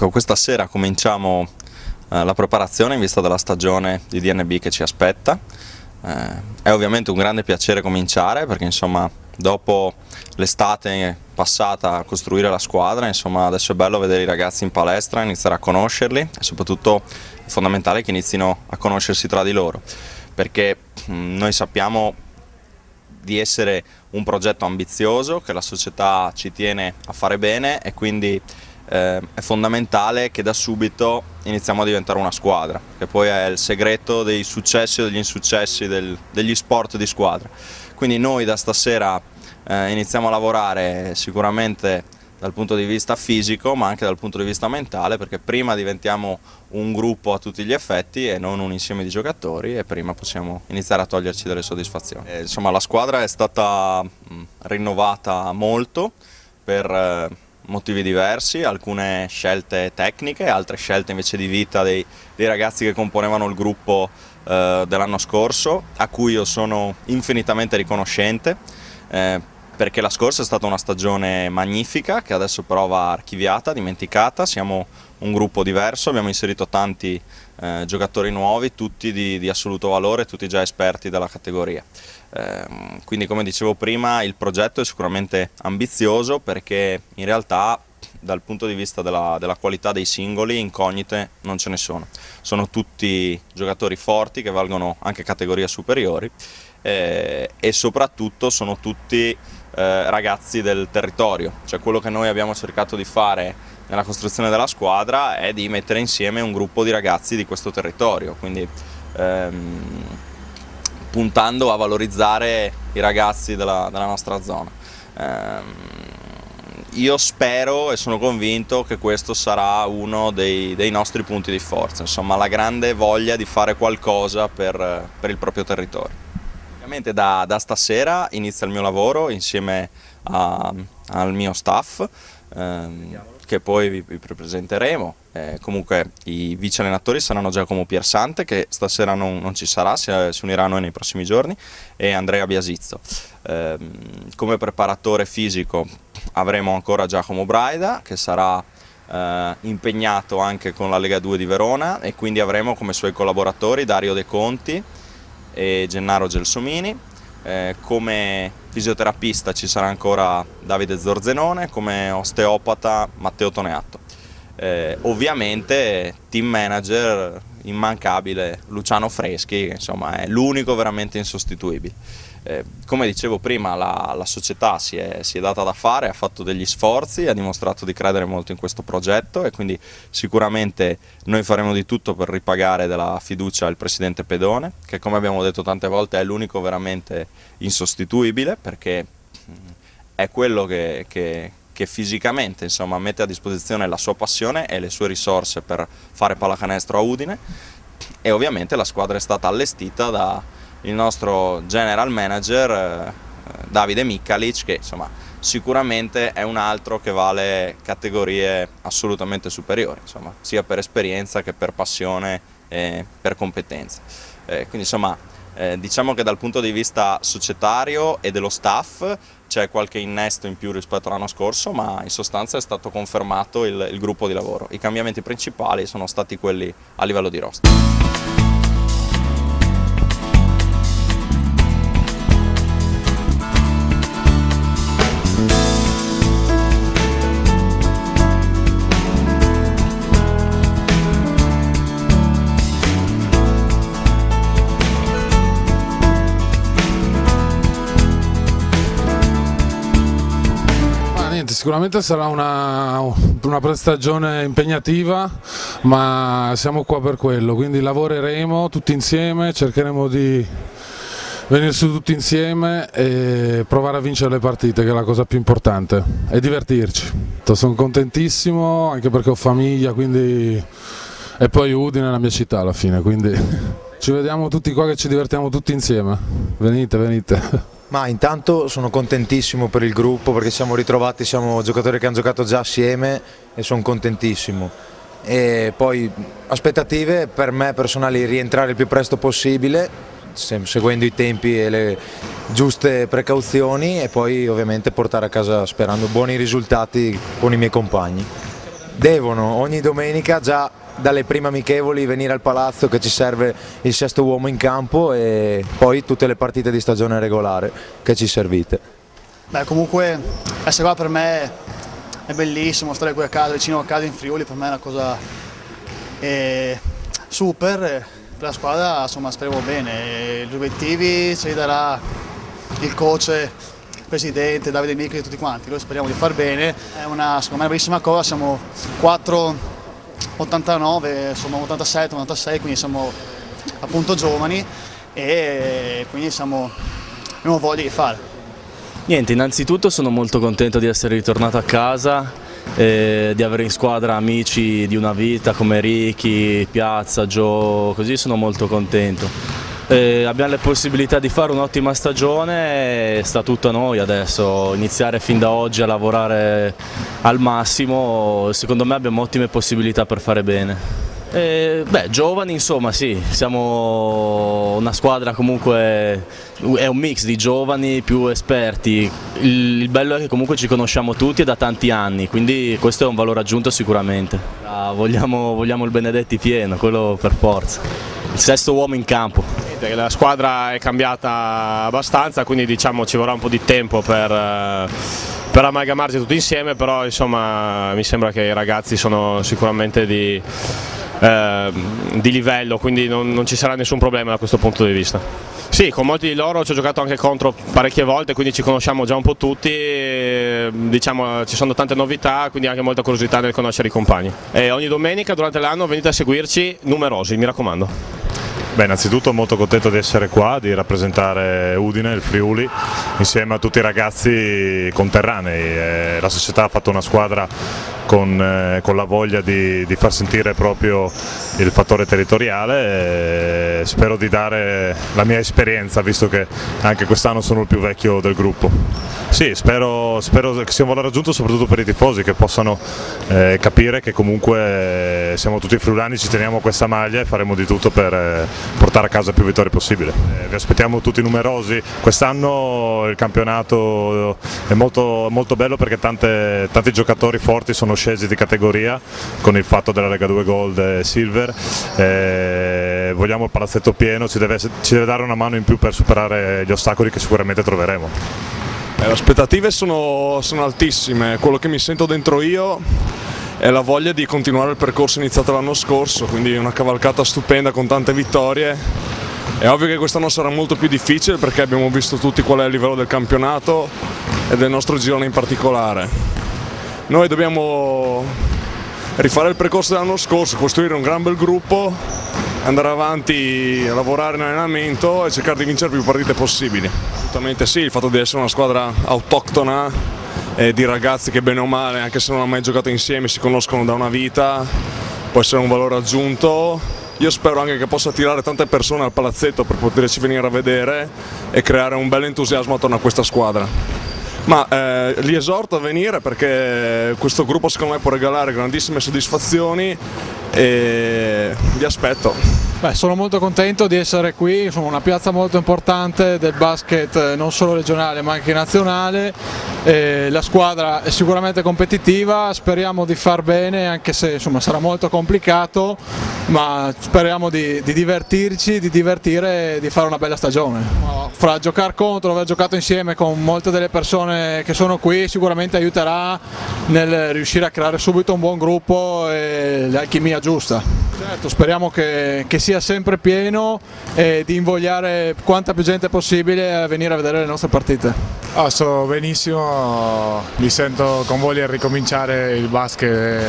Ecco, questa sera cominciamo la preparazione in vista della stagione di DNB che ci aspetta. È ovviamente un grande piacere cominciare perché insomma dopo l'estate passata a costruire la squadra, insomma adesso è bello vedere i ragazzi in palestra, iniziare a conoscerli e soprattutto è fondamentale che inizino a conoscersi tra di loro, perché noi sappiamo di essere un progetto ambizioso, che la società ci tiene a fare bene e quindi è fondamentale che da subito iniziamo a diventare una squadra, che poi è il segreto dei successi e degli insuccessi degli sport di squadra. Quindi noi da stasera iniziamo a lavorare sicuramente dal punto di vista fisico ma anche dal punto di vista mentale, perché prima diventiamo un gruppo a tutti gli effetti e non un insieme di giocatori e prima possiamo iniziare a toglierci delle soddisfazioni. Insomma la squadra è stata rinnovata molto per motivi diversi, alcune scelte tecniche, altre scelte invece di vita dei ragazzi che componevano il gruppo dell'anno scorso, a cui io sono infinitamente riconoscente, perché la scorsa è stata una stagione magnifica che adesso però va archiviata, dimenticata. Siamo un gruppo diverso, abbiamo inserito tanti giocatori nuovi, tutti di assoluto valore, tutti già esperti della categoria. Quindi come dicevo prima il progetto è sicuramente ambizioso perché in realtà dal punto di vista della qualità dei singoli incognite non ce ne sono. Sono tutti giocatori forti che valgono anche categorie superiori e soprattutto sono tutti ragazzi del territorio, cioè quello che noi abbiamo cercato di fare nella costruzione della squadra è di mettere insieme un gruppo di ragazzi di questo territorio, quindi puntando a valorizzare i ragazzi della nostra zona. Io spero e sono convinto che questo sarà uno dei nostri punti di forza, insomma la grande voglia di fare qualcosa per il proprio territorio. Ovviamente da stasera inizia il mio lavoro insieme al mio staff, che poi vi presenteremo. Comunque i vice allenatori saranno Giacomo Piersante, che stasera non ci sarà, si unirà a noi nei prossimi giorni, e Andrea Biasizzo. Come preparatore fisico avremo ancora Giacomo Braida, che sarà impegnato anche con la Lega 2 di Verona, e quindi avremo come suoi collaboratori Dario De Conti e Gennaro Gelsomini. Come fisioterapista ci sarà ancora Davide Zorzenone, come osteopata Matteo Toneatto. Ovviamente team manager immancabile Luciano Freschi, che insomma è l'unico veramente insostituibile. Come dicevo prima la società si è data da fare, ha fatto degli sforzi, ha dimostrato di credere molto in questo progetto e quindi sicuramente noi faremo di tutto per ripagare della fiducia il presidente Pedone, che come abbiamo detto tante volte è l'unico veramente insostituibile, perché è quello che fisicamente insomma mette a disposizione la sua passione e le sue risorse per fare pallacanestro a Udine, e ovviamente la squadra è stata allestita da il nostro general manager Davide Mikkalic, che insomma sicuramente è un altro che vale categorie assolutamente superiori, insomma, sia per esperienza che per passione e per competenze. Quindi insomma diciamo che dal punto di vista societario e dello staff c'è qualche innesto in più rispetto all'anno scorso, ma in sostanza è stato confermato il gruppo di lavoro. I cambiamenti principali sono stati quelli a livello di roster. Sicuramente sarà una prestagione impegnativa, ma siamo qua per quello, quindi lavoreremo tutti insieme, cercheremo di venire su tutti insieme e provare a vincere le partite, che è la cosa più importante, e divertirci. Sono contentissimo anche perché ho famiglia, quindi e poi Udine è la mia città alla fine, quindi ci vediamo tutti qua che ci divertiamo tutti insieme. Venite. Ma intanto sono contentissimo per il gruppo perché siamo ritrovati, siamo giocatori che hanno giocato già assieme e sono contentissimo. E poi aspettative per me personali, rientrare il più presto possibile, seguendo i tempi e le giuste precauzioni, e poi ovviamente portare a casa sperando buoni risultati con i miei compagni. devono ogni domenica già dalle prime amichevoli venire al palazzo che ci serve il sesto uomo in campo e poi tutte le partite di stagione regolare che ci servite. Beh, comunque essere qua per me è bellissimo, stare qui a casa, vicino a casa in Friuli, per me è una cosa super, per la squadra insomma speriamo bene, gli obiettivi ce li darà il coach, il presidente, Davide Micri e tutti quanti, noi speriamo di far bene, è secondo me una bellissima cosa, siamo 4,89, insomma 87, 86, quindi siamo appunto giovani e quindi abbiamo voglia di fare. Niente, innanzitutto sono molto contento di essere ritornato a casa, di avere in squadra amici di una vita come Ricky, Piazza, Joe, così sono molto contento. Abbiamo le possibilità di fare un'ottima stagione, sta tutto a noi adesso, iniziare fin da oggi a lavorare al massimo, secondo me abbiamo ottime possibilità per fare bene. Giovani insomma sì, siamo una squadra comunque, è un mix di giovani più esperti, il bello è che comunque ci conosciamo tutti e da tanti anni, quindi questo è un valore aggiunto sicuramente. Vogliamo il Benedetti pieno, quello per forza, il sesto uomo in campo. La squadra è cambiata abbastanza, quindi diciamo ci vorrà un po' di tempo per amalgamarci tutti insieme, però insomma mi sembra che i ragazzi sono sicuramente di livello, quindi non ci sarà nessun problema da questo punto di vista. Sì, con molti di loro ci ho giocato anche contro parecchie volte, quindi ci conosciamo già un po' tutti, diciamo ci sono tante novità, quindi anche molta curiosità nel conoscere i compagni. E ogni domenica durante l'anno venite a seguirci numerosi, mi raccomando. Beh, innanzitutto molto contento di essere qua, di rappresentare Udine, il Friuli, insieme a tutti i ragazzi conterranei. La società ha fatto una squadra con la voglia di far sentire proprio il fattore territoriale e spero di dare la mia esperienza, visto che anche quest'anno sono il più vecchio del gruppo. Sì, spero che sia un valore aggiunto soprattutto per i tifosi, che possano capire che comunque siamo tutti friulani, ci teniamo a questa maglia e faremo di tutto per portare a casa più vittorie possibile. Vi aspettiamo tutti numerosi, quest'anno il campionato è molto, molto bello perché tanti giocatori forti sono scesi di categoria con il fatto della Lega 2 Gold e Silver, vogliamo il palazzetto pieno, ci deve dare una mano in più per superare gli ostacoli che sicuramente troveremo. Le aspettative sono altissime, quello che mi sento dentro io è la voglia di continuare il percorso iniziato l'anno scorso, quindi una cavalcata stupenda con tante vittorie. È ovvio che quest'anno sarà molto più difficile perché abbiamo visto tutti qual è il livello del campionato e del nostro girone in particolare. Noi dobbiamo rifare il percorso dell'anno scorso, costruire un gran bel gruppo, andare avanti a lavorare in allenamento e cercare di vincere più partite possibili. Assolutamente sì, il fatto di essere una squadra autoctona e di ragazzi che bene o male, anche se non hanno mai giocato insieme, si conoscono da una vita, può essere un valore aggiunto. Io spero anche che possa attirare tante persone al palazzetto per poterci venire a vedere e creare un bel entusiasmo attorno a questa squadra. Ma li esorto a venire perché questo gruppo secondo me può regalare grandissime soddisfazioni e vi aspetto. Beh, sono molto contento di essere qui, insomma, una piazza molto importante del basket non solo regionale ma anche nazionale. La squadra è sicuramente competitiva, speriamo di far bene anche se insomma, sarà molto complicato, ma speriamo di divertirci, di divertire e di fare una bella stagione. Fra giocare contro, aver giocato insieme con molte delle persone che sono qui sicuramente aiuterà nel riuscire a creare subito un buon gruppo e l'alchimia giusta. Certo, speriamo che sia sempre pieno e di invogliare quanta più gente possibile a venire a vedere le nostre partite. Sto benissimo, mi sento con voglia di ricominciare il basket,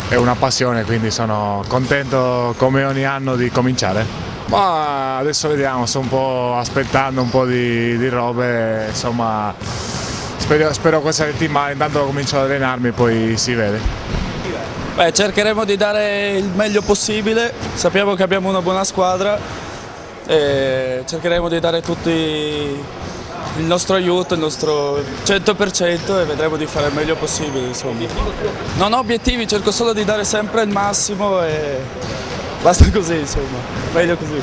è una passione, quindi sono contento come ogni anno di cominciare. Ma adesso vediamo, sto un po' aspettando un po' di robe, insomma spero questa settimana, intanto comincio ad allenarmi e poi si vede. Beh, cercheremo di dare il meglio possibile, sappiamo che abbiamo una buona squadra e cercheremo di dare tutti il nostro aiuto, il nostro 100% e vedremo di fare il meglio possibile. Insomma. Non ho obiettivi, cerco solo di dare sempre il massimo e basta così, insomma, meglio così.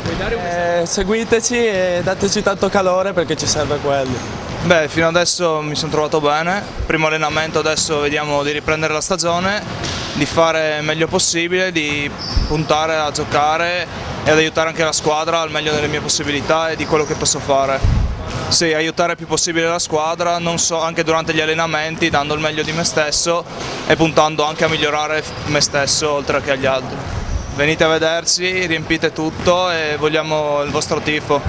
Seguiteci e dateci tanto calore perché ci serve quello. Beh, fino adesso mi sono trovato bene, primo allenamento, adesso vediamo di riprendere la stagione, di fare il meglio possibile, di puntare a giocare e ad aiutare anche la squadra al meglio delle mie possibilità e di quello che posso fare. Sì, aiutare il più possibile la squadra, anche durante gli allenamenti, dando il meglio di me stesso e puntando anche a migliorare me stesso oltre che agli altri. Venite a vederci, riempite tutto e vogliamo il vostro tifo.